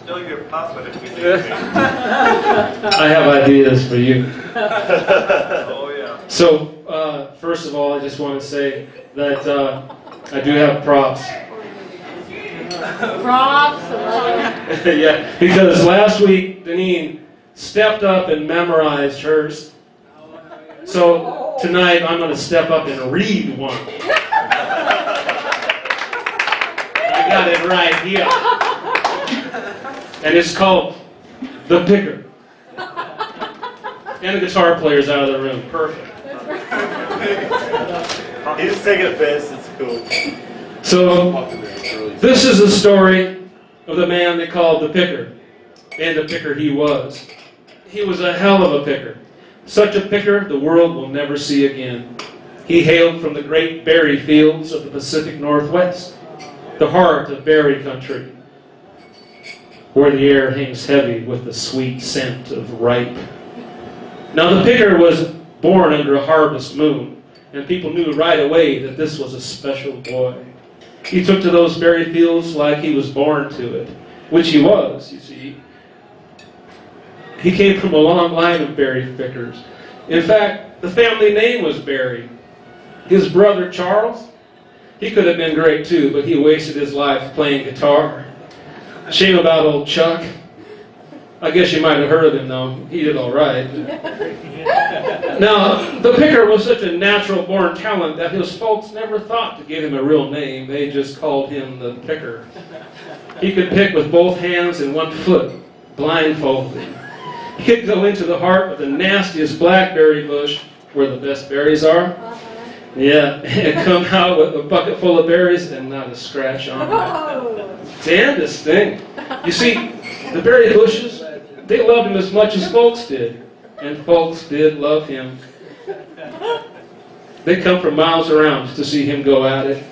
Still your password if we need anything. I have ideas for you. Oh yeah. So, first of all, I just want to say that I do have props. Props. Yeah, because last week, Deneen stepped up and memorized hers. So, tonight, I'm going to step up and read one. I got it right here. And it's called The Picker. And the guitar player's out of the room. Perfect. He's taking a piss, it's cool. So, this is the story of the man they called the Picker. And the picker he was. He was a hell of a picker. Such a picker the world will never see again. He hailed from the great berry fields of the Pacific Northwest, the heart of berry country, where the air hangs heavy with the sweet scent of ripe. Now the picker was born under a harvest moon, and people knew right away that this was a special boy. He took to those berry fields like he was born to it, which he was, you see. He came from a long line of berry pickers. In fact, the family name was Berry. His brother Charles, he could have been great too, but he wasted his life playing guitar. Shame about old Chuck. I guess you might have heard of him though. He did all right. Now, the picker was such a natural-born talent that his folks never thought to give him a real name. They just called him the Picker. He could pick with both hands and one foot, blindfolded. He could go into the heart of the nastiest blackberry bush, where the best berries are. Yeah, and come out with a bucket full of berries and not a scratch on it. Damnedest thing. You see, the berry bushes, they loved him as much as folks did. And folks did love him. They come from miles around to see him go at it.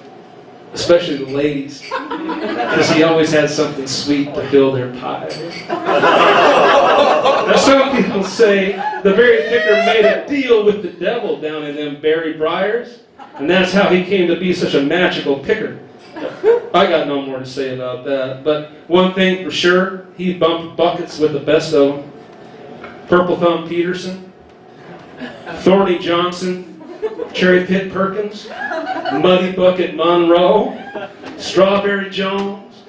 Especially the ladies. Because he always had something sweet to fill their pie. Now some people say the berry picker made a deal with the devil down in them berry briars. And that's how he came to be such a magical picker. I got no more to say about that. But one thing for sure, he bumped buckets with the best of them. Purple Thumb Peterson, Thorny Johnson, Cherry Pit Perkins, Muddy Bucket Monroe, Strawberry Jones,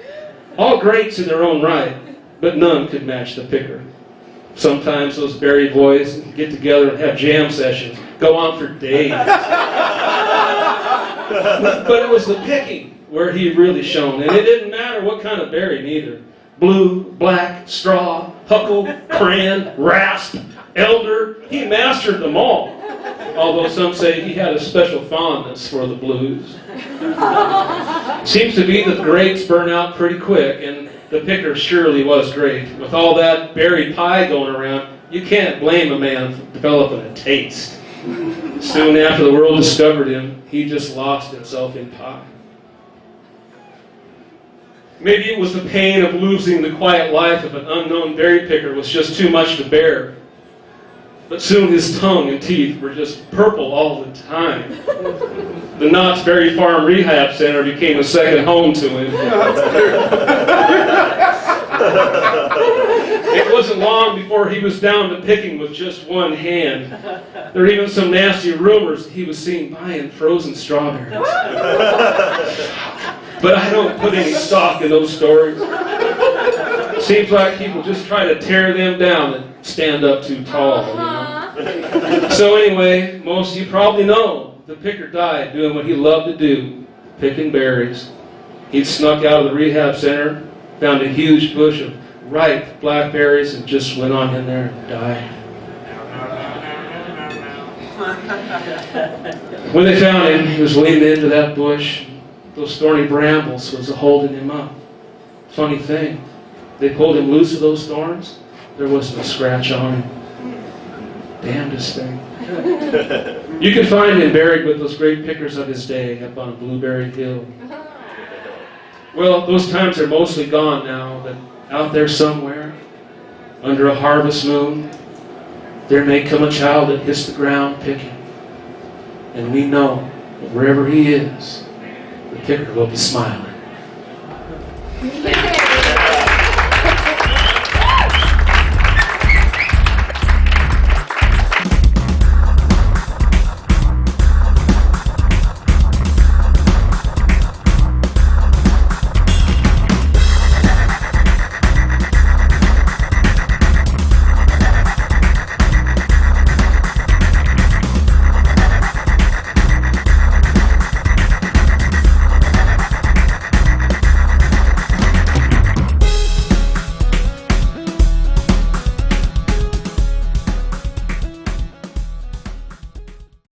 all greats in their own right, but none could match the picker. Sometimes those berry boys get together and have jam sessions, go on for days. But it was the picking where he really shone, and it didn't matter what kind of berry neither. Blue, black, straw, huckle, cran, rasp, elder, he mastered them all. Although some say he had a special fondness for the blues. Seems to be that the grapes burn out pretty quick, and the picker surely was great. With all that berry pie going around, you can't blame a man for developing a taste. Soon after the world discovered him, he just lost himself in pie. Maybe it was the pain of losing the quiet life of an unknown berry picker was just too much to bear. But soon his tongue and teeth were just purple all the time. The Knott's Berry Farm Rehab Center became a second home to him. It wasn't long before he was down to picking with just one hand. There were even some nasty rumors he was seen buying frozen strawberries. But I don't put any stock in those stories. Seems like people just try to tear them down and stand up too tall, you know? So anyway, most of you probably know the picker died doing what he loved to do, picking berries. He'd snuck out of the rehab center, found a huge bush of ripe blackberries, and just went on in there and died. When they found him, he was leaning into that bush. Those thorny brambles was holding him up. Funny thing, they pulled him loose of those thorns, there wasn't a scratch on him. Damnedest thing. You can find him buried with those great pickers of his day up on Blueberry Hill. Well, those times are mostly gone now, but out there somewhere, under a harvest moon, there may come a child that hits the ground picking. And we know that wherever he is, the picker will be smiling.